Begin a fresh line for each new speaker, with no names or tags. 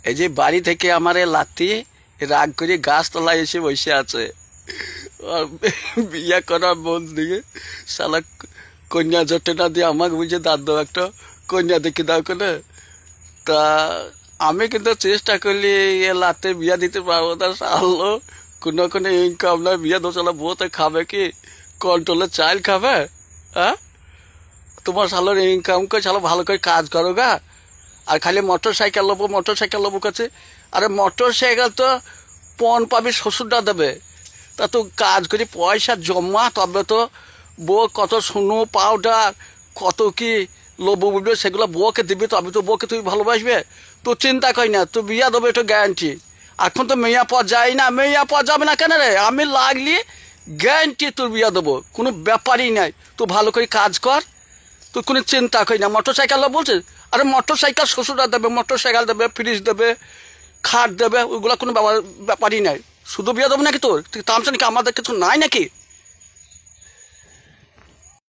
এই যে বাড়ি থেকে আমার লাত্তি রাগ করে গাছতলায় এসে বসে আছে, আর বিয়ে করার মন দিয়ে শালা কন্যা জোটে না দিয়ে আমাকে বুঝে দাঁত একটা কন্যা দেখে দাও করে। তা আমি কিন্তু চেষ্টা করলি এ লাতে বিয়া দিতে পারবো না, শালো কোনো ইনকাম নাই, বিয়া দোচালা বউতে খাবে কি কন্ট্রোলে চাইল খাবে? হ্যাঁ, তোমার শালোর ইনকাম করে শালো ভালো করে কাজ করো গা, আর খালি মোটর সাইকেল লোবো কাছে। আরে মোটর সাইকেল তো পণ পাবি শ্বশুরটা দেবে, তা তো কাজ করে পয়সা জমা, তবে তো বউ কত শুনো পাউডার কত কি লোবো বুঝবে সেগুলো বউকে দিবি, তবে তো বউকে তুই ভালোবাসবে। তো চিন্তা করি না, তুই বিয়া দেবে এটা গ্যারান্টি। এখন তো মেয়া পর যাই না, মেয়া পর যাবে না কেন রে? আমি লাগলি গ্যারান্টি তোর বিয়া দেবো, কোনো ব্যাপারই নাই। তুই ভালো করে কাজ কর, তুই কোনো চিন্তা করি না। মোটর সাইকেল বলছিস, আরে মোটর সাইকেল শ্বশুররা দেবে, মোটর সাইকেল দেবে, ফ্রিজ দেবে, খাট দেবে, ওইগুলো কোনো ব্যাপারই নাই। শুধু বিয়ে দেবো নাকি তোর? তুই তামসা নাকি আমাদের কিছু নাই নাকি?